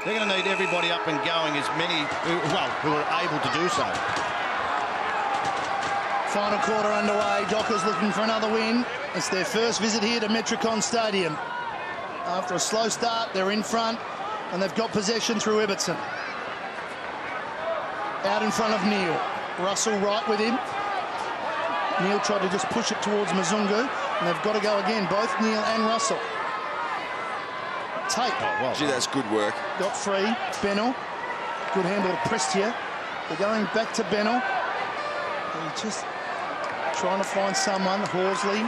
They're going to need everybody up and going, as many who are able to do so. Final quarter underway. Dockers looking for another win. It's their first visit here to Metricon Stadium. After a slow start, they're in front, and they've got possession through Ibbotson. Out in front of Neil. Russell right with him. Neil tried to just push it towards Mzungu, and they've got to go again, both Neil and Russell. Tate. Oh, well, gee, that's good work. Got free. Bennell. Good handball to Prestia. They're going back to Bennell. They're just trying to find someone. Horsley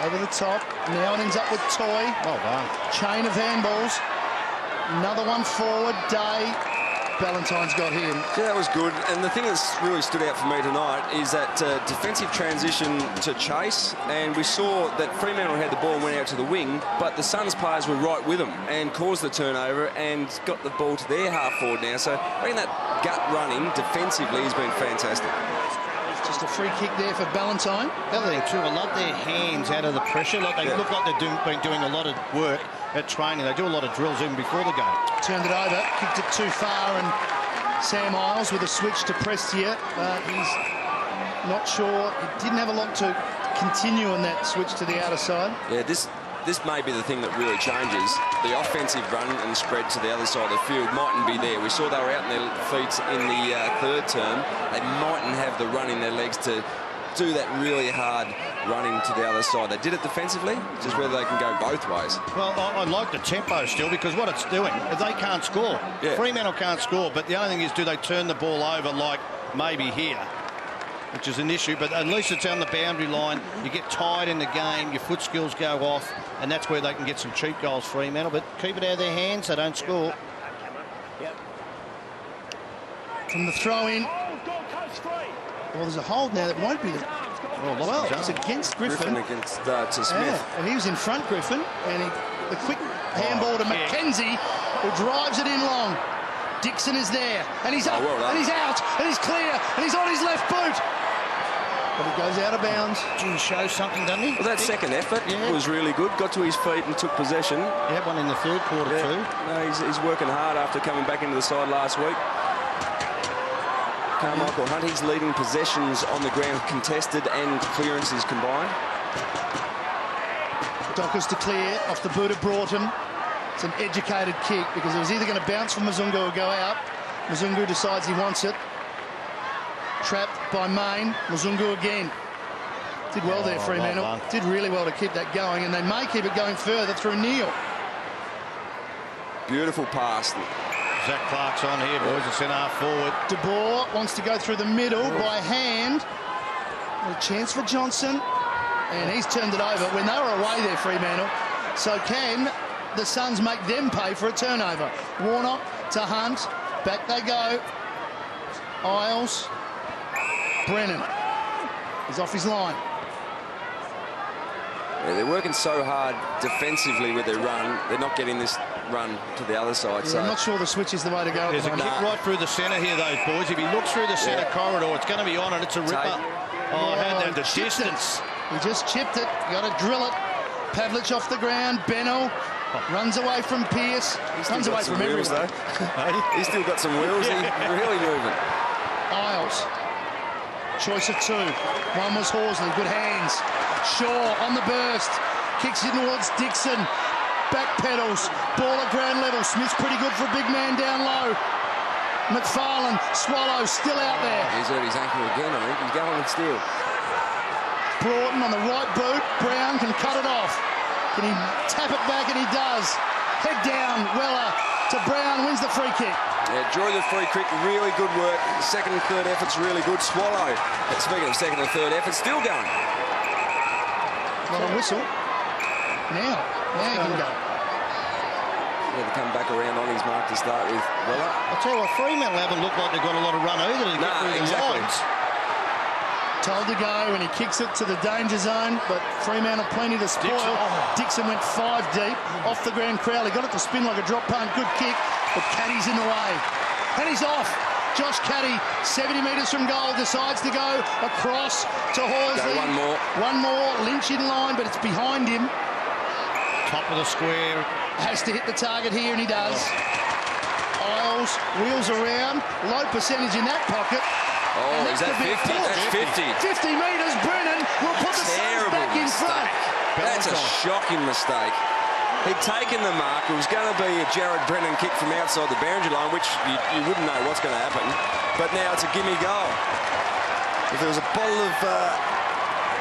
over the top. Now it ends up with Toy. Well done. Chain of handballs. Another one forward. Day. Valentine's got him. Yeah, that was good. And the thing that's really stood out for me tonight is that defensive transition to chase. And we saw that Fremantle had the ball and went out to the wing, but the Suns players were right with them and caused the turnover and got the ball to their half forward now. So I think that gut running defensively has been fantastic. Just a free kick there for Valentine. The other thing too, I love their hands out of the pressure. Like they look like they've been doing a lot of work at training. They do a lot of drills even before the game. Turned it over, kicked it too far, and Sam Isles with a switch to Prestia. He's not sure. He didn't have a lot to continue on that switch to the outer side. Yeah, this may be the thing that really changes. The offensive run and spread to the other side of the field mightn't be there. We saw they were out in their feet in the third term. They mightn't have the run in their legs to do that really hard running to the other side. They did it defensively, just whether they can go both ways. Well, I like the tempo still, because what it's doing, they can't score. Yeah. Fremantle can't score, but the only thing is, do they turn the ball over like maybe here, which is an issue, but at least it's on the boundary line. You get tired in the game, your foot skills go off, and that's where they can get some cheap goals, Fremantle, but keep it out of their hands, they don't score. From the throw-in. Well, there's a hold now that won't be there. Well, it's against Griffin. Against to Smith. Yeah, and he was in front, Griffin, and the quick handball to Mackenzie, who drives it in long. Dixon is there, and he's up, and he's out, and he's clear, and he's on his left boot. But he goes out of bounds. He shows something, doesn't he? Well, that second effort was really good. Got to his feet and took possession. He had one in the third quarter too. No, he's working hard after coming back into the side last week. Carmichael Hunt, he's leading possessions on the ground, contested and clearances combined. Dockers to clear off the boot of Broughton. It's an educated kick, because it was either going to bounce from Mzungu or go out. Mzungu decides he wants it. Trapped by Main. Mzungu again. Did well there, Fremantle. Well did really well to keep that going, and they may keep it going further through Neil. Beautiful pass. Zach Clark's on here, boys. It's in half forward. De Boer wants to go through the middle by hand. A chance for Johnson, and he's turned it over when they were away there, Fremantle. So can the Suns make them pay for a turnover? Warnock to Hunt. Back they go. Isles. Brennan is off his line. Yeah, they're working so hard defensively with their run. They're not getting this run to the other side. So I'm not sure the switch is the way to go. There's a kick right through the centre here, those boys. If he looks through the centre corridor, it's going to be on, and it's a ripper. Oh, had that the distance. He just chipped it. Got to drill it. Pavlich off the ground. Bennell runs away from Pearce. Runs away from everyone. He's still got some wheels. He's really moving. Isles. Choice of two. One was Horsley. Good hands. Shaw on the burst. Kicks it towards Dixon. Back pedals. Ball at ground level. Smith's pretty good for a big man down low. McFarlane. Swallow still out there. He's hurt his ankle again, I think. He's going still. Broughton on the right boot. Brown can cut it off. Can he tap it back? And he does. Head down. Weller to Brown. Wins the free kick. Yeah, drew the free kick. Really good work. Second and third effort's really good. Swallow. But speaking of second and third effort, still going. Not a whistle. Now he can go. Yeah, to come back around on his mark to start with. Weller. I'll tell you what, Fremantle haven't looked like they've got a lot of run either to get through the lines. Told to go, and he kicks it to the danger zone, but Fremantle plenty to spoil. Dixon went 5 deep. Off the ground, Crowley got it to spin like a drop punt. Good kick, but Caddy's in the way. And he's off. Josh Caddy, 70 metres from goal, decides to go across to Horsley. Go one more. One more. Lynch in line, but it's behind him. Top of the square. Has to hit the target here, and he does. Isles wheels around, low percentage in that pocket. Oh, is that 50? That's 50. 50 metres, Brennan will put the Suns back in front. That's a shocking mistake. He'd taken the mark. It was going to be a Jared Brennan kick from outside the boundary line, which you wouldn't know what's going to happen. But now it's a gimme goal. If there was a bottle of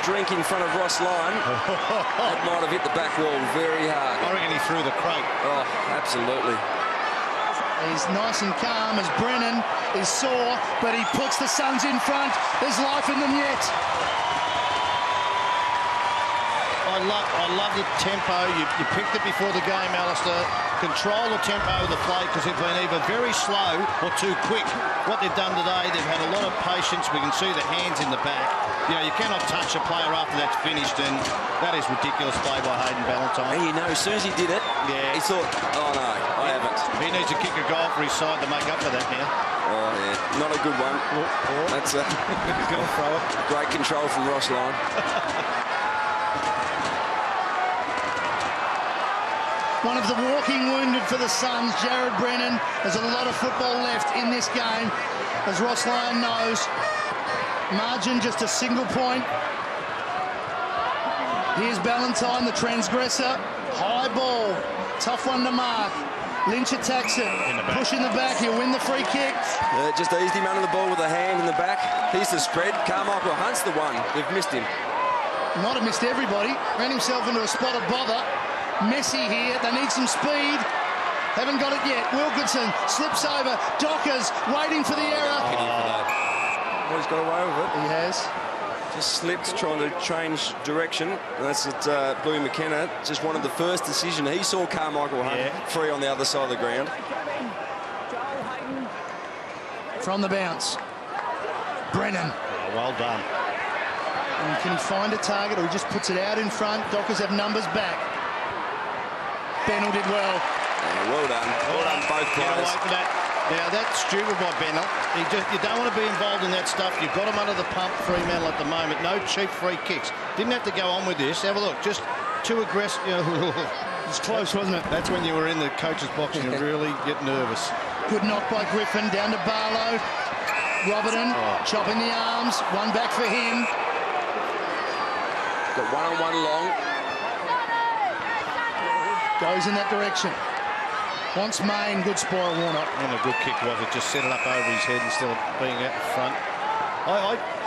drink in front of Ross Lyon, that might have hit the back wall very hard. I reckon he threw the crate. Oh, absolutely. He's nice and calm as Brennan is sore, but he puts the Suns in front. There's life in them yet. I love the tempo. You picked it before the game, Alistair. Control the tempo of the play because they've been either very slow or too quick. What they've done today, they've had a lot of patience. We can see the hands in the back. You know, you cannot touch a player after that's finished, and that is ridiculous play by Hayden Ballantyne. And you know, as soon as he did it, he thought, oh no, I haven't. He needs to kick a goal for his side to make up for that now. Oh yeah, not a good one. That's He's going to throw it. Great control from Ross Lyon. One of the walking wounded for the Suns, Jared Brennan. There's a lot of football left in this game, as Ross Lyon knows. Margin just a single point. Here's Ballantyne, the transgressor. High ball, tough one to mark. Lynch attacks it, push in the back, he'll win the free kick. Just eased him under the ball with a hand in the back. Here's the spread. Carmichael Hunt's the one. They've missed him. Might have missed everybody. Ran himself into a spot of bother. Messy here, they need some speed. Haven't got it yet. Wilkinson slips over. Dockers waiting for the error. Well, he's got away with it. He has. Just slipped, trying to change direction. And that's it. Bluey McKenna just wanted the first decision. He saw Carmichael Hunt free on the other side of the ground. From the bounce. Brennan. Oh, well done. And can he find a target, or he just puts it out in front? Dockers have numbers back. Bennell did well. Well done. Well done, both players. Get away from that. Now, that's stupid by Bennell. You don't want to be involved in that stuff. You've got him under the pump, Fremantle at the moment. No cheap free kicks. Didn't have to go on with this. Have a look. Just too aggressive. You know, It's close, wasn't it? that's when you were in the coach's box and you really get nervous. Good knock by Griffin. Down to Barlow. Robertson chopping the arms. One back for him. Got one-on-one long. Goes in that direction. Wants Main. Good spoil, Warnock. And a good kick was it. Just set it up over his head instead of being out in front.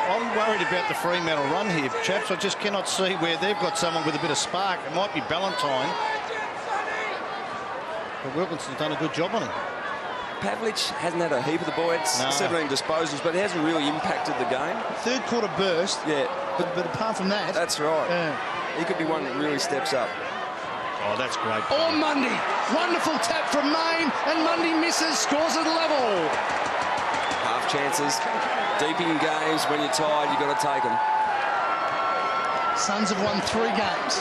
I'm worried about the Fremantle run here, chaps. I just cannot see where they've got someone with a bit of spark. It might be Ballantyne. But Wilkinson's done a good job on him. Pavlich hasn't had a heap of the ball. It's 17 disposals, but it hasn't really impacted the game. Third quarter burst. Yeah. But apart from that... That's right. He could be one that really steps up. Oh, that's great. Or Mundy. Wonderful tap from Main, and Mundy misses, scores at level. Half chances. Deep in games, when you're tired, you've got to take them. Suns have won 3 games.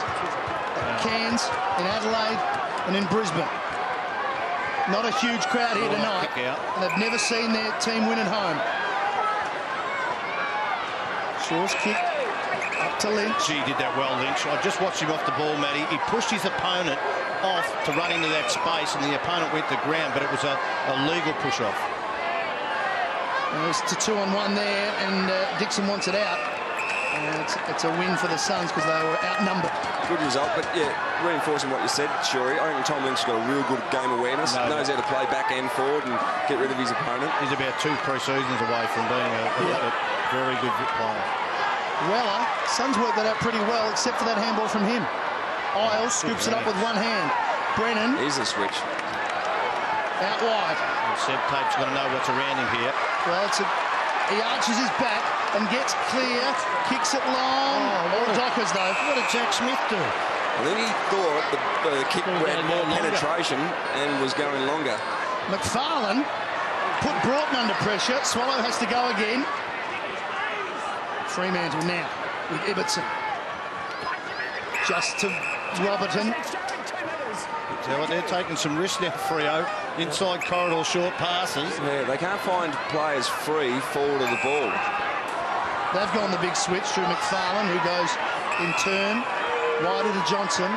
At Cairns, in Adelaide, and in Brisbane. Not a huge crowd here tonight, and they've never seen their team win at home. Shaw's kick up to Lynch. Gee, did that well, Lynch. I just watched him off the ball, Matty. He pushed his opponent off to run into that space, and the opponent went to ground, but it was a legal push-off. It's a 2-on-1 there, and Dixon wants it out. It's a win for the Suns because they were outnumbered. Good result, but yeah, reinforcing what you said, Shuri. I think Tom Lynch has got a real good game awareness. Knows how to play back and forward and get rid of his opponent. He's about 2 pre-seasons away from being a very good player. Weller, Suns worked that out pretty well, except for that handball from him. Isles scoops it up with one hand. Brennan. Here's a switch. Out wide. And Seb Tape's got to know what's around him here. Well, he arches his back and gets clear, kicks it long. All Dockers, though. What did Jack Smith do? I think he thought the kick had more penetration and was going longer. McFarlane put Broughton under pressure. Swallow has to go again. Fremantle now with Ibbotson. Just to Robertson. Tell what, they're taking some risks now, Freo. Inside corridor, short passes. Yeah, they can't find players free forward of the ball. They've gone the big switch through McFarlane, who goes in turn wider to Johnson.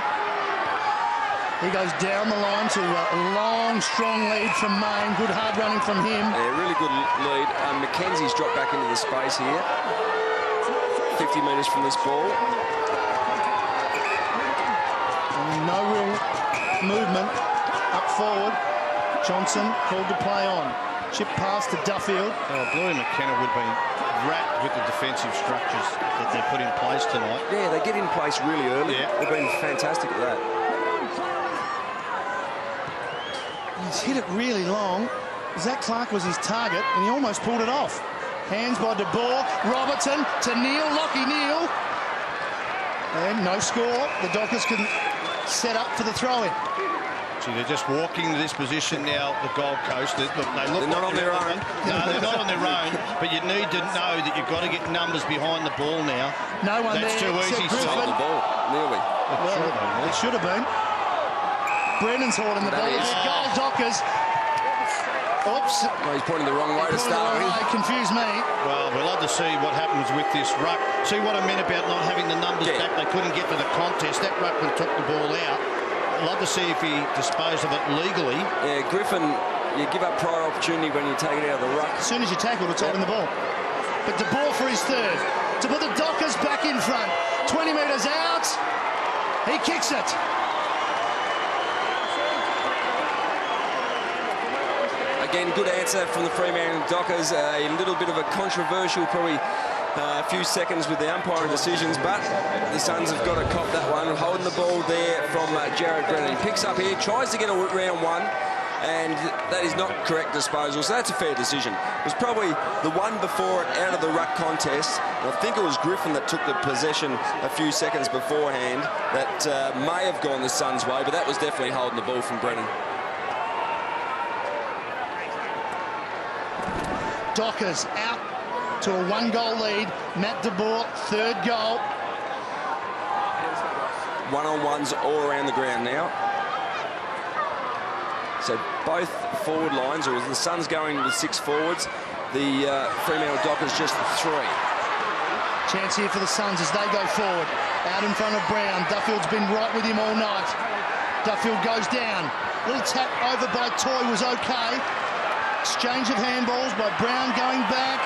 He goes down the line to a long, strong lead from Main. Good hard running from him. Yeah, really good lead. Mackenzie's dropped back into the space here. 50 metres from this ball. No real movement up forward. Johnson called to play on. Chip pass to Duffield. Oh, Bluey McKenna would be wrapped with the defensive structures that they've put in place tonight. Yeah, they get in place really early. Yeah. They've been fantastic at that. He's hit it really long. Zach Clark was his target, and he almost pulled it off. Hands by De Boer. Robertson to Neal. Lockie Neal. And no score. The Dockers can set up for the throw-in. See, they're just walking to this position now, the Gold Coast. They're not on their own. No, they're not on their own, but you need to know that you've got to get numbers behind the ball now. No one That's there. too easy. Hold the ball, nearly. It should have been. Brennan's holding the ball. Goal, Dockers. Oops. Well, he's pointing the wrong way to start. Confused me. Well, we'll love to see what happens with this ruck. See what I meant about not having the numbers back. They couldn't get to the contest. That ruckman took the ball out. I'd love to see if he disposed of it legally. Yeah, Griffin, you give up prior opportunity when you take it out of the ruck. As soon as you tackle, it's holding the ball. But De Boer for his third. To put the Dockers back in front. 20 metres out. He kicks it. Again, good answer from the Fremantle Dockers. A little bit of a controversial, probably a few seconds with the umpiring decisions, but the Suns have got to cop that one. Holding the ball there from Jared Brennan. He picks up here, tries to get a round one, and that is not correct disposal, so that's a fair decision. It was probably the one before it out of the ruck contest. I think it was Griffin that took the possession a few seconds beforehand that may have gone the Suns' way, but that was definitely holding the ball from Brennan. Dockers out to a one-goal lead. Matt De Boer, third goal. One-on-ones all around the ground now. So both forward lines, or the Suns going with 6 forwards, the Fremantle Dockers just 3. Chance here for the Suns as they go forward. Out in front of Brown. Duffield's been right with him all night. Duffield goes down. Little tap over by Toy was okay. Exchange of handballs by Brown going back.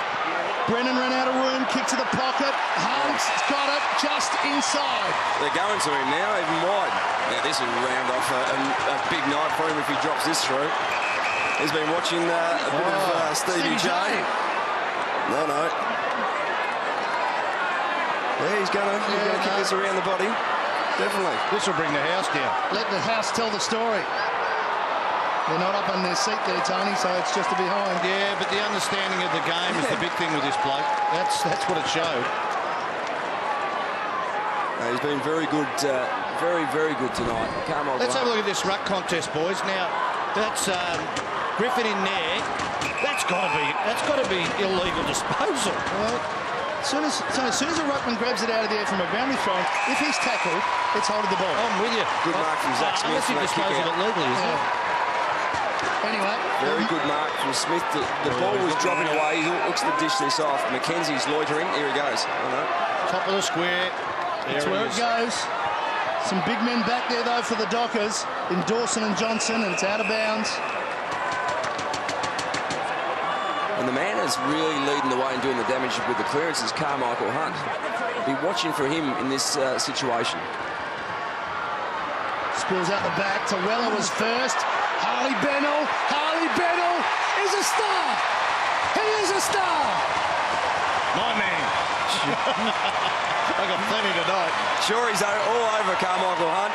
Brennan ran out of room, kick to the pocket. Hunt's got it just inside. They're going to him now, even wide. Now this will round off a big night for him if he drops this through. He's been watching a bit of Stevie J. No. Yeah, he's gonna kick this around the body. Definitely. This will bring the house down. Let the house tell the story. They're not up on their seat there, Tony, so it's just a behind. Yeah, but the understanding of the game is the big thing with this bloke. That's what it showed. He's been very good, very good tonight. Let's have a look at this ruck contest, boys. Now, that's Griffin in there. That's got to be illegal disposal. Well, as soon as a ruckman grabs it out of the air from a boundary throw, if he's tackled, it's holding the ball. I'm with you. Good mark from Zach Smith. Unless he disposed of it legally, isn't it? Anyway. Very good mark from Smith. The ball was dropping away. He looks to dish this off. Mackenzie's loitering. Here he goes. Top of the square. That's where it goes. Some big men back there, though, for the Dockers in Dawson and Johnson, and it's out of bounds. And the man is really leading the way and doing the damage with the clearance is Carmichael Hunt. Be watching for him in this situation. Spills out the back. Tawella was first. Harley Bennell is a star. He is a star. My man. I got plenty tonight. Sure, he's all over Carmichael Hunt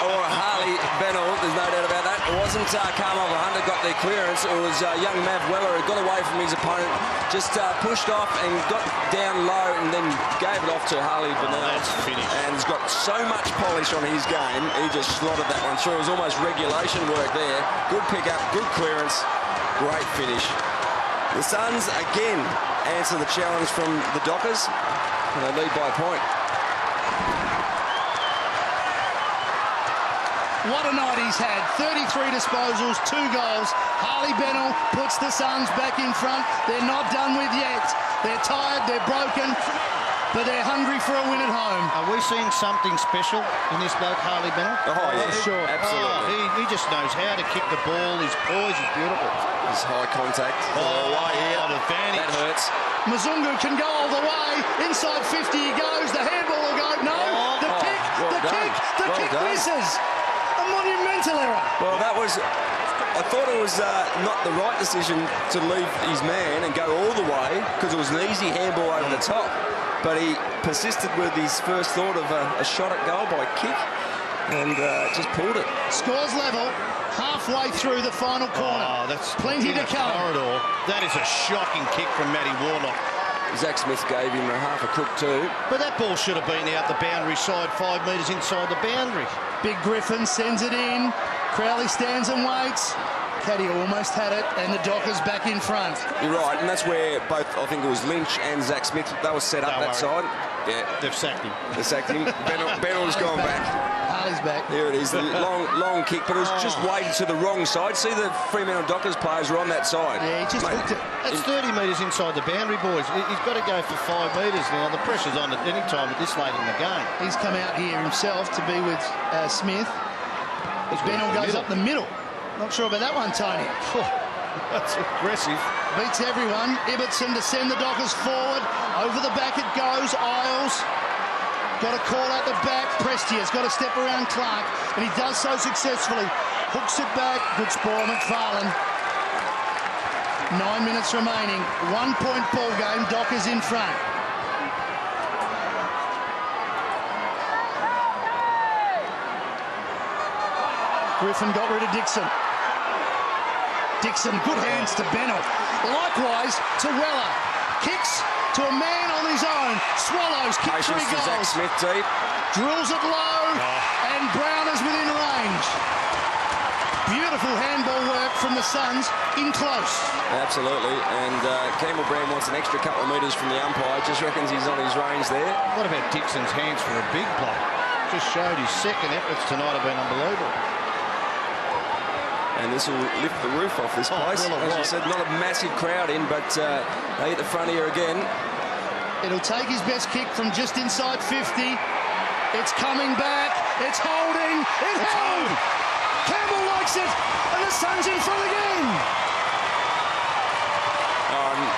or Harley Bennell. There's no doubt about that. It wasn't Carmichael Hunt that got their clearance. It was young Mav Weller who got away from his opponent, just pushed off and got down low and then gave it off to Harley Bennell. That's finished. And he's got so much polish on his game, he just slotted that one through. It was almost regulation work there. Good pick-up, good clearance, great finish. The Suns, again, answer the challenge from the Dockers, and they lead by a point. What a night he's had. 33 disposals, 2 goals. Harley Bennell puts the Suns back in front. They're not done with yet. They're tired, they're broken. but they're hungry for a win at home. Are we seeing something special in this bloke, Harley Bennett? Oh, yeah, sure. Absolutely. He just knows how to kick the ball. His poise is beautiful. His high contact. Away here. Advantage. That hurts. Mzungu can go all the way. Inside 50 he goes. The handball will go. No. The kick. The kick misses. A monumental error. Well, that was... I thought it was not the right decision to leave his man and go all the way because it was an easy handball over the top. But he persisted with his first thought of a shot at goal by kick and just pulled it. Scores level halfway through the final corner. Oh, that's plenty to come. Corridor. That is a shocking kick from Matty Warnock. Zach Smith gave him a half a cook too. But that ball should have been out the boundary side, 5 metres inside the boundary. Big Griffin sends it in. Crowley stands and waits. Caddy almost had it, and the Dockers back in front. You're right, and that's where both, I think it was Lynch and Zach Smith, they were set up that side. Yeah. They've sacked him. They sacked him. Bennell's gone back. Harley's back. Here it is, the long kick, but it was just weighted to the wrong side. See, the Fremantle Dockers players were on that side. Yeah, he just hooked it. That's 30 metres inside the boundary, boys. He's got to go for 5 metres now. The pressure's on at any time at this late in the game. He's come out here himself to be with Smith. Bennell goes up the middle. Not sure about that one, Tony. That's aggressive. Beats everyone. Ibbotson to send the Dockers forward. Over the back it goes. Isles. Got a call out the back. Prestia's got to step around Clark, and he does so successfully. Hooks it back. Good spoil, McFarlane. 9 minutes remaining. 1 point ball game. Dockers in front. Griffin got rid of Dixon. Dixon, good hands to Bennell. Likewise to Weller. Kicks to a man on his own. Swallows, kick 3 goals. Zach Smith deep. Drills it low, and Brown is within range. Beautiful handball work from the Suns in close. Absolutely, and Campbell Brown wants an extra couple of metres from the umpire. Just reckons he's on his range there. What about Dixon's hands for a big play? Just showed his second efforts tonight have been unbelievable. And this will lift the roof off this place. As you said, not a massive crowd in, but they hit the front here again. It'll take his best kick from just inside 50. It's coming back. It's holding. It held. Campbell likes it. And the Suns in front again.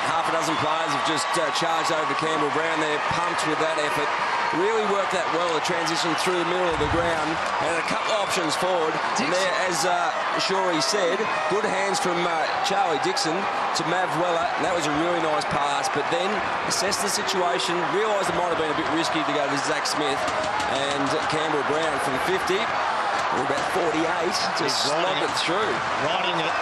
Half a dozen players have just charged over Campbell Brown. They're pumped with that effort. Really worked that well, the transition through the middle of the ground, and a couple of options forward. And there, as Shorey said, good hands from Charlie Dixon to Mav Weller, and that was a really nice pass, but then assessed the situation, realised it might have been a bit risky to go to Zach Smith and Campbell Brown from 50, or about 48, just slog it through. Riding it.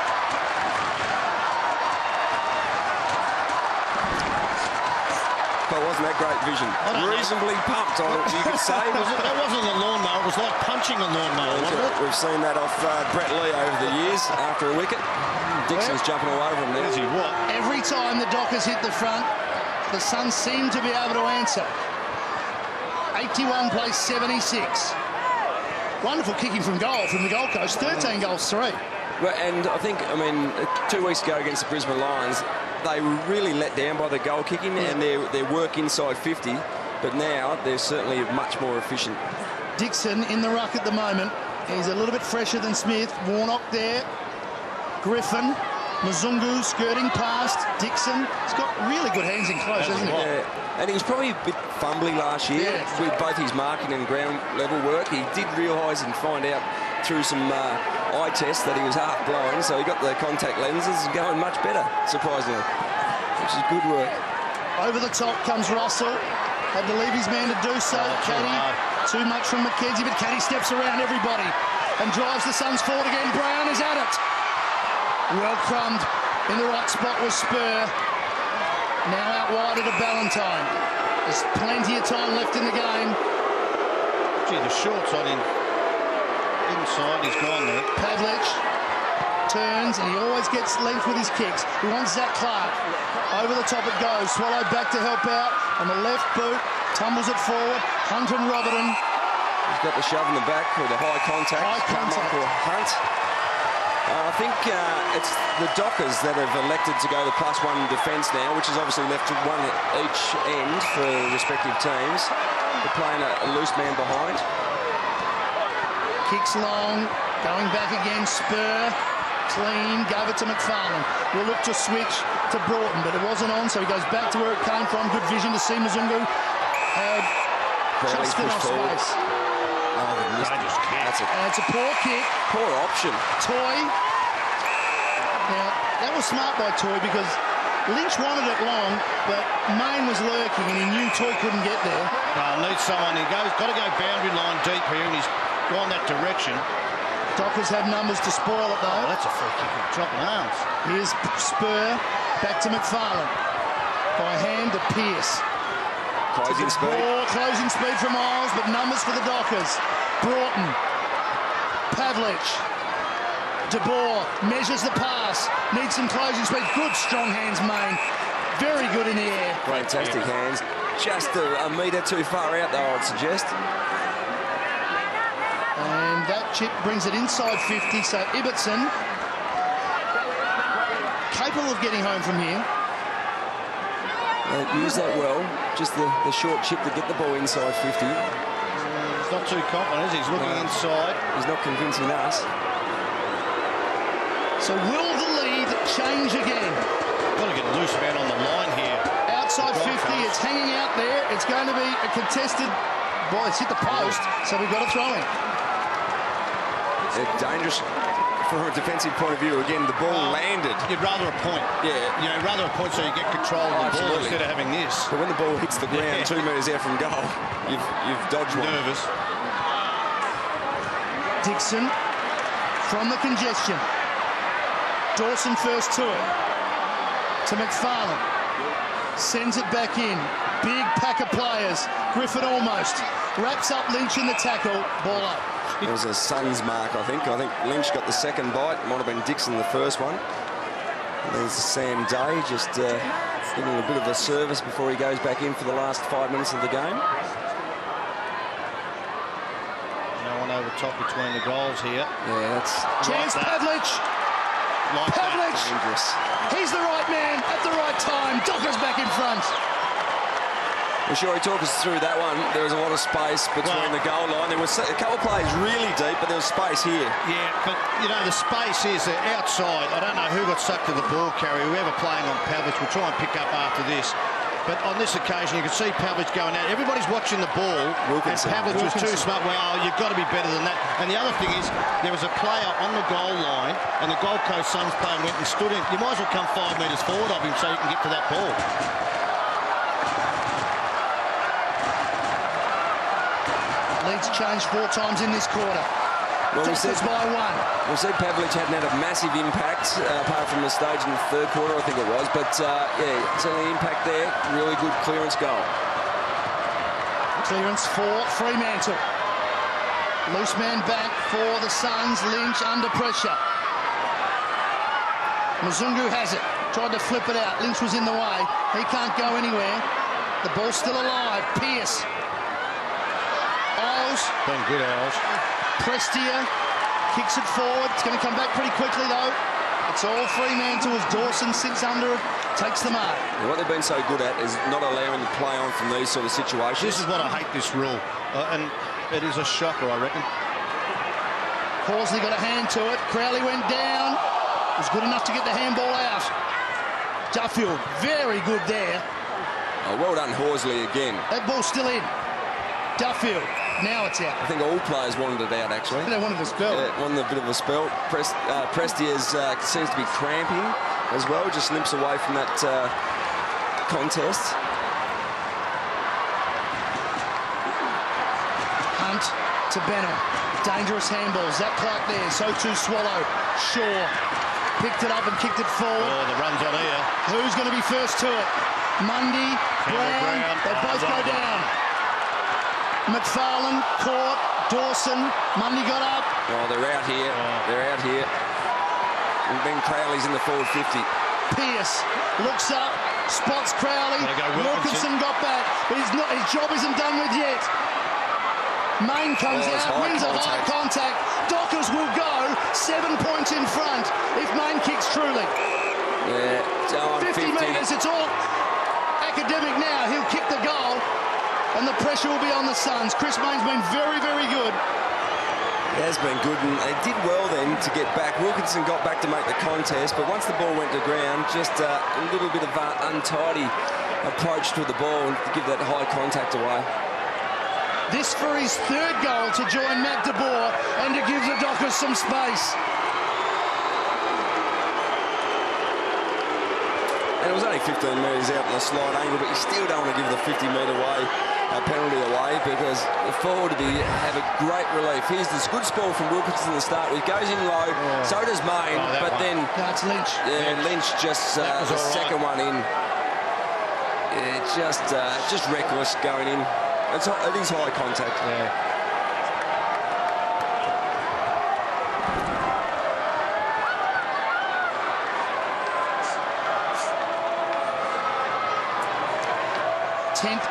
But wasn't that great vision? Reasonably pumped on it, you could say. That wasn't a lawnmower, it was like punching a lawnmower, wasn't it? We've seen that off Brett Lee over the years after a wicket. Dixon's jumping all over him there. Is he what? Every time the Dockers hit the front, the Suns seem to be able to answer. 81 plays 76. Wonderful kicking from goal from the Gold Coast. 13 goals, 3. Well, and I think, 2 weeks ago against the Brisbane Lions, they were really let down by the goal kicking and their work inside 50, but now they're certainly much more efficient. Dixon in the ruck at the moment. He's a little bit fresher than Smith. Warnock there. Griffin. Mzungu skirting past Dixon. He's got really good hands in close, hasn't he? Yeah. And he was probably a bit fumbly last year with both his marking and ground level work. He did realise and find out through some eye tests that he was half blind, so he got the contact lenses going much better, surprisingly, which is good work. Over the top comes Russell. Had to leave his man to do so. Caddy, too much from McKenzie, but Caddy steps around everybody and drives the Suns forward again. Brown is at it. Well crumbed in the right spot was Spur. Now out wide to Ballantyne. There's plenty of time left in the game. Gee, the short's on him. Inside, he's gone there. Pavlich turns, and he always gets length with his kicks. He wants Zach Clark. Over the top it goes. Swallow back to help out. On the left boot, tumbles it forward. Hunt and Roberton. He's got the shove in the back with the high contact. High contact. Carmichael Hunt. I think it's the Dockers that have elected to go the +1 defence now, which has obviously left one at each end for respective teams. They're playing a loose man behind. Kicks long, going back again, Spur, clean, gave it to McFarlane. We'll look to switch to Broughton, but it wasn't on, so he goes back to where it came from. Good vision to see Mzungu had just enough space. And it's a poor kick. Poor option. Toy. Now, that was smart by Toy because Lynch wanted it long, but Main was lurking and he knew Toy couldn't get there. No, needs someone. Got to go boundary line deep here, and he's gone that direction. Dockers have numbers to spoil it, though. Oh, that's a free kick with dropping arms. Here's Spur, back to McFarlane. By hand to Pearce. Closing speed. Closing speed from Miles, but numbers for the Dockers. Broughton. Pavlich. De Boer measures the pass. Needs some closing speed. Good strong hands, Main. Very good in the air. Fantastic hands. Just a metre too far out, though, I'd suggest. And that chip brings it inside 50, so Ibbotson capable of getting home from here. Use that well. Just the short chip to get the ball inside 50. He's not too confident, is he? He's looking inside. He's not convincing us. So will the lead change again? Got to get a loose man on the line here. Outside 50, it's hanging out there. It's going to be a contested... Boy, it's hit the post, so we've got to throw him. Dangerous from a defensive point of view. Again, the ball landed. You'd rather a point. Yeah. You know, rather a point so you get control of the ball instead of having this. But when the ball hits the ground 2 metres out from goal, you've dodged one. Nervous. Dixon from the congestion. Dawson first to it. To McFarlane. Sends it back in. Big pack of players. Griffin almost. Wraps up Lynch in the tackle. Ball up. It was a Suns mark, I think. I think Lynch got the second bite. Might have been Dixon the first one. And there's Sam Day just giving a bit of a service before he goes back in for the last 5 minutes of the game. No one over top between the goals here. Yeah, that's... Chance Pavlich. Pavlich. He's the right man at the right time. Dockers back in front. Well, sure, he talked us through that one. There was a lot of space between the goal line. There was a couple of players really deep, but there was space here. Yeah, but, you know, the space is outside. I don't know who got stuck to the ball carrier. Whoever playing on Pavlich will try and pick up after this. But on this occasion, you can see Pavlich going out. Everybody's watching the ball, Wilkinson. and Pavlich was too smart. Well, you've got to be better than that. And the other thing is, there was a player on the goal line, and the Gold Coast Suns player went and stood in. You might as well come 5 metres forward of him so you can get to that ball. Leeds changed 4 times in this quarter. Well, Dockers by 1. We said Pavlich hadn't had a massive impact, apart from the stage in the third quarter, I think it was. But, yeah, certainly impact there. Really good clearance goal. Clearance for Fremantle. Loose man back for the Suns. Lynch under pressure. Mzungu has it. Tried to flip it out. Lynch was in the way. He can't go anywhere. The ball's still alive. Pearce. Isles. Been good, Isles. Prestia kicks it forward. It's going to come back pretty quickly, though. It's all Fremantle as Dawson sits under it, takes the mark. And what they've been so good at is not allowing the play on from these sort of situations. This is what I hate, this rule. And it is a shocker, I reckon. Horsley got a hand to it. Crowley went down. It was good enough to get the handball out. Duffield, very good there. Oh, well done, Horsley, again. That ball's still in. Duffield, now it's out. I think all players wanted it out, actually. They wanted a spell. Yeah, wanted a bit of a spell. Prestia's seems to be cramping as well, just limps away from that contest. Hunt to Benham. Dangerous handball. Zach Clark there, so too Swallow. Shaw picked it up and kicked it forward. Oh, the run's on here. Who's going to be first to it? Mundy, Brown, they both go down. McFarlane caught, Dawson, Mundy got up. Oh, they're out here. They're out here. And Ben Crowley's in the forward 50. Pearce looks up, spots Crowley. Wilkinson got back, but his job isn't done with yet. Main comes out, wins a high contact. Dockers will go 7 points in front if Main kicks truly. Yeah, 50 metres, it's all academic now. He'll kick the goal and the pressure will be on the Suns. Chris Main's been very, very good. It has been good, and they did well then to get back. Wilkinson got back to make the contest, but once the ball went to ground, just a little bit of an untidy approach to the ball and to give that high contact away. This for his third goal to join Matt de Boer and to give the Dockers some space. And it was only 15 metres out in the slide angle, but you still don't want to give the 50-metre penalty away, because the forward would have a great relief. Here's this good spoil from Wilkinson at the start. He goes in low, so does Main, but then... No, it's Lynch. Yeah, Lynch just the second one in. Yeah, just reckless going in. It is high contact. Yeah.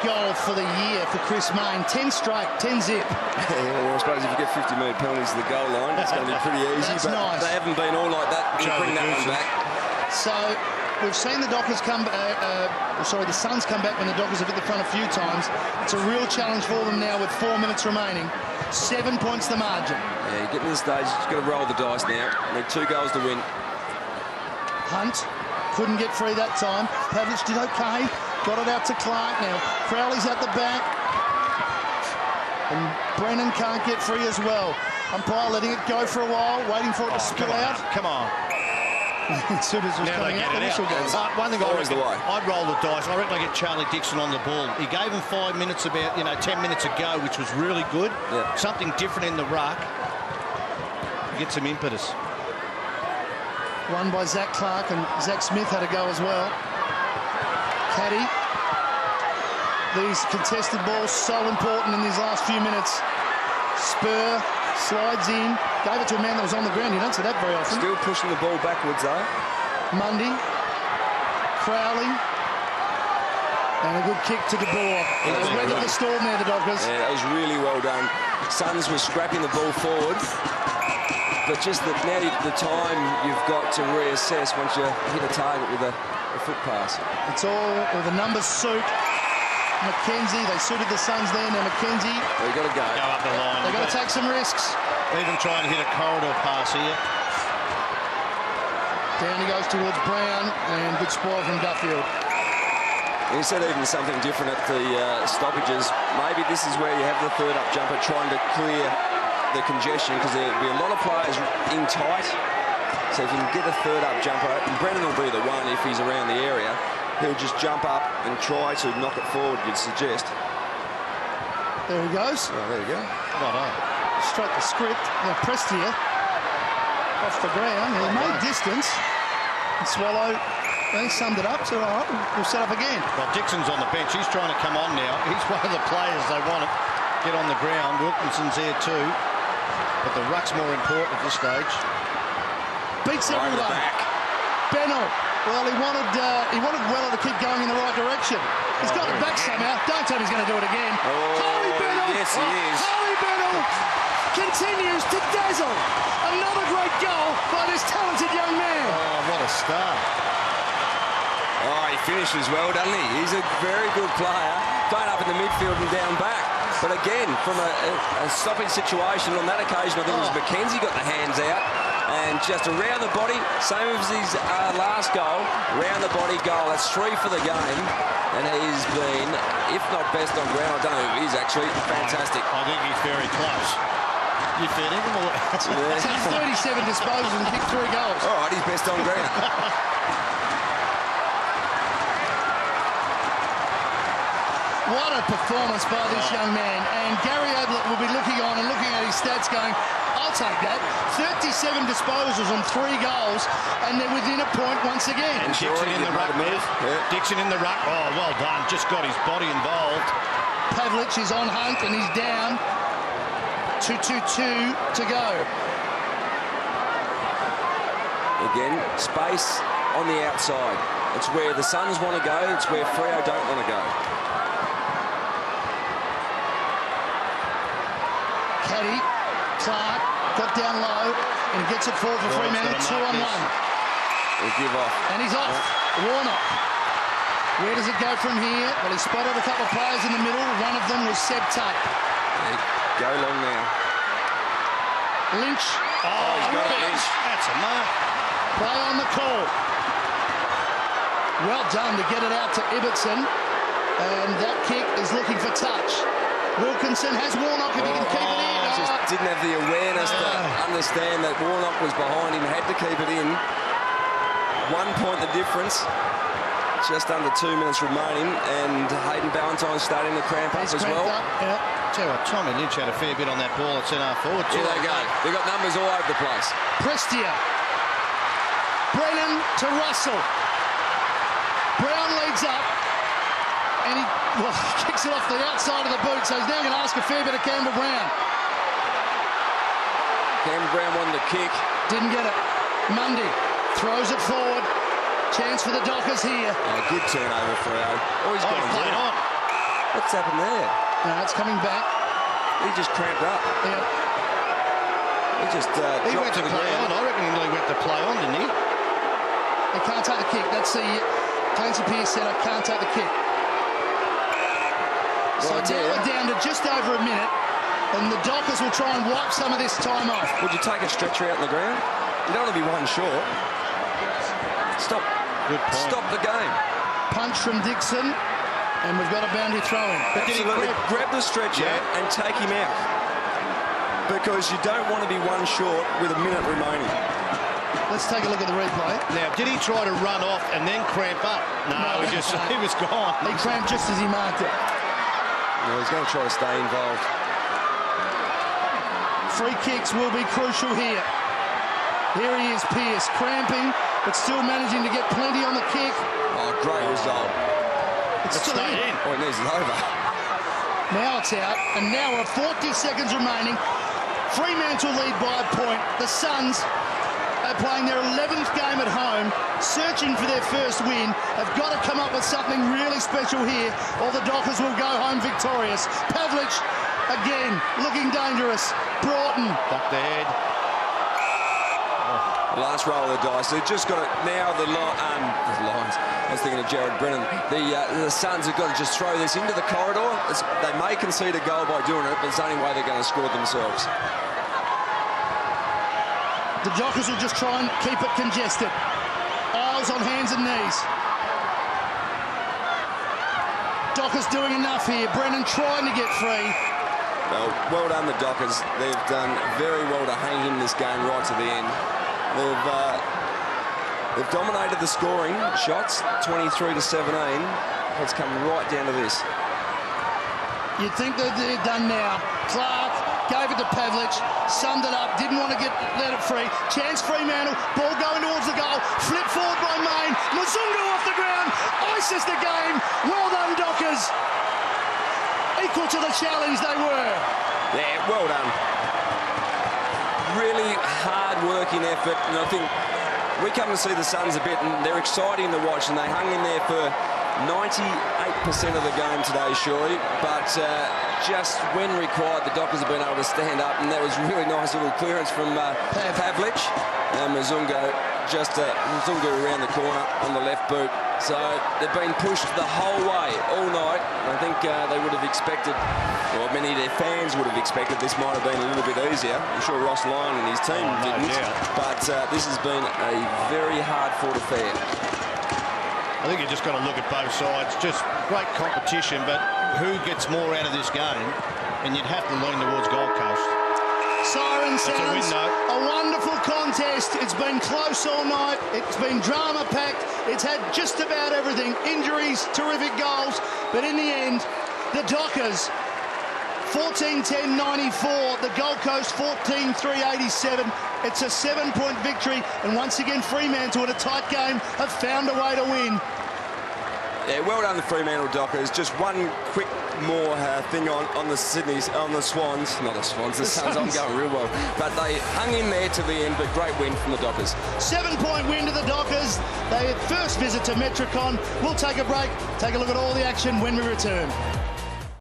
Goal for the year for Chris Main. 10 strike, 10 zip. Well, I suppose if you get 50-metre penalties to the goal line, it's going to be pretty easy. That's but nice. They haven't been all like that. You bring that one back. So we've seen the Dockers come. The Suns come back when the Dockers have hit the front a few times. It's a real challenge for them now with 4 minutes remaining. 7 points the margin. Yeah, getting to the stage, you've got to roll the dice now. Need 2 goals to win. Hunt couldn't get free that time. Pavlich did okay. Got it out to Clark now. Crowley's at the back. And Brennan can't get free as well. Umpire letting it go for a while, waiting for it to spill out. Come on. Sooners was Now coming they out. get The it whistle out. goes. One thing Always the way. I'd roll the dice. I reckon I get Charlie Dixon on the ball. He gave him 5 minutes about, 10 minutes ago, which was really good. Yeah. Something different in the ruck. Get some impetus. Won by Zach Clark, and Zach Smith had a go as well. Caddy. These contested balls so important in these last few minutes. Spur slides in, gave it to a man that was on the ground. You don't see that very often. Still pushing the ball backwards though. Mundy, Crowley, and a good kick to De Boer. They weathered the storm there, the Dockers. Yeah, that was really well done. Suns were scrapping the ball forward, but just now the time you've got to reassess once you hit a target with a foot pass. It's all the numbers suit. McKenzie, they suited the Suns there. Now McKenzie, Well, you got to go. Go up the line. they've got to take some risks. Even try and hit a corridor pass here. Down he goes towards Brown, and good spoil from Duffield. He said even something different at the stoppages. Maybe this is where you have the third up jumper trying to clear the congestion, because there'll be a lot of players in tight. So if you can get a third up jumper, and Brennan will be the one if he's around the area. He'll just jump up and try to knock it forward, you'd suggest. There he goes. Oh, there you go. Right on. Straight the script. Now Prestia off the ground. He made distance. And Swallow, they summed it up. So all right, we'll set up again. Well, Dixon's on the bench. He's trying to come on now. He's one of the players they want to get on the ground. Wilkinson's there too. But the ruck's more important at this stage. Beats Right in the everyone. back. Bennell. Well, he wanted Weller to keep going in the right direction. He's got it back somehow. Don't tell him he's going to do it again. Harley Bennell. Yes, he is. Harley Bennell continues to dazzle. Another great goal by this talented young man. Oh, what a start. Oh, he finishes well, doesn't he? He's a very good player, playing up in the midfield and down back. But again, from a stopping situation on that occasion, I think it was McKenzie got the hands out. And just around the body, same as his last goal, round the body goal. That's 3 for the game. And he's been, if not best on ground, I don't know who he is actually, fantastic. I think he's very close. You fair him or He's had 37 disposals and kicked 3 goals. All right, he's best on ground. What a performance by this young man. And Gary Ablett will be looking on and looking at his stats going, I'll take that. 37 disposals on 3 goals, and they're within a point once again. And Dixon in the ruck, move. Yeah. Dixon in the ruck. Oh, well done. Just got his body involved. Pavlich is on Hunt, and he's down. 2-2-2 to go. Again, space on the outside. It's where the Suns want to go. It's where Freo don't want to go. ready. Clark got down low and gets it forward for Fremantle. 2-on-1. He'll give off. And he's off. Warnock. Where does it go from here? Well, he spotted a couple of players in the middle. One of them was Seb Tate. Go long now. Lynch. Oh, he's got it, Lynch. That's a mark. Play on the call. Well done to get it out to Ibbotson. And that kick is looking for touch. Wilkinson has Warnock if he can keep it in. Just didn't have the awareness to understand that Warnock was behind him, had to keep it in. 1 point the difference. Just under 2 minutes remaining, and Hayden Ballantyne's starting to cramp up as well. Tell you what, Tommy Lynch had a fair bit on that ball at centre forward. Here they go. They've got numbers all over the place. Prestia. Brennan to Russell. Brown leads up, and he kicks it off the outside of the boot, so he's now going to ask a fair bit of Campbell Brown. Campbell Brown won the kick. Didn't get it. Mundy throws it forward. Chance for the Dockers here. Oh, good turnover for Al. Oh, he's gone played on. What's happened there? No, it's coming back. He just cramped up. Yeah. He just He dropped went to the play ground. on. I reckon he went to play on, didn't he? He can't take the kick. That's the Clancy Pearce said, I can't take the kick. So Right now there. we're down to just over a minute, and the Dockers will try and wipe some of this time off. Would you take a stretcher out on the ground? You don't want to be one short. Stop. Good point. Stop the game. Punch from Dixon, and we've got a boundary throw-in. Absolutely. Grab the stretcher and take him out. Because you don't want to be one short with a minute remaining. Let's take a look at the replay. Now, did he try to run off and then cramp up? No, he was gone. He cramped just as he marked it. Well, he's going to try to stay involved. Free kicks will be crucial here. Here he is, Pearce, cramping, but still managing to get plenty on the kick. Oh, great result. It's still in. Oh, he needs it over. Now it's out, and now we're 40 seconds remaining. Fremantle lead by a point. The Suns are playing their 11th game at home, searching for their first win. Have got to come up with something really special here, or the Dockers will go home victorious. Pavlich, again, looking dangerous. Broughton. Duck the head. Last roll of the dice. They've just got it now. The Lions. I was thinking of Jared Brennan. The Suns have got to just throw this into the corridor. They may concede a goal by doing it, but it's the only way they're going to score themselves. The Dockers will just try and keep it congested. Isles on hands and knees. Dockers doing enough here. Brennan trying to get free. Well done, the Dockers. They've done very well to hang in this game right to the end. They've dominated the scoring shots, 23-17. It's come right down to this. You'd think that they're done now. Clark gave it to Pavlich, summed it up, didn't want to let it free. Chance Fremantle, ball going towards the goal, flip forward by Main, Mzungu off the ground, ices the game. Well done, Dockers. Equal to the challenge they were. Yeah, well done. Really hard-working effort, and I think we come to see the Suns a bit, and they're exciting to watch, and they hung in there for 98% of the game today, surely, but just when required, the Dockers have been able to stand up, and that was a really nice little clearance from Pavlich, and Mzungu around the corner on the left boot. So they've been pushed the whole way all night. I think they would have expected, or many of their fans would have expected, this might have been a little bit easier. I'm sure Ross Lyon and his team didn't, but this has been a very hard-fought affair. I think you just got to look at both sides. Just great competition, but who gets more out of this game? And you'd have to lean towards Gold Coast. Siren sounds. A wonderful contest. It's been close all night. It's been drama-packed. It's had just about everything. Injuries, terrific goals. But in the end, the Dockers, 14-10-94. The Gold Coast, 14-3-87. It's a 7-point victory. And once again, Fremantle, in a tight game, have found a way to win. Yeah, well done the Fremantle Dockers. Just one quick more thing on the Swans. Not the Swans, the Suns. I'm going real well. But they hung in there to the end, but great win from the Dockers. 7-point win to the Dockers. Their first visit to Metricon. We'll take a break, take a look at all the action when we return.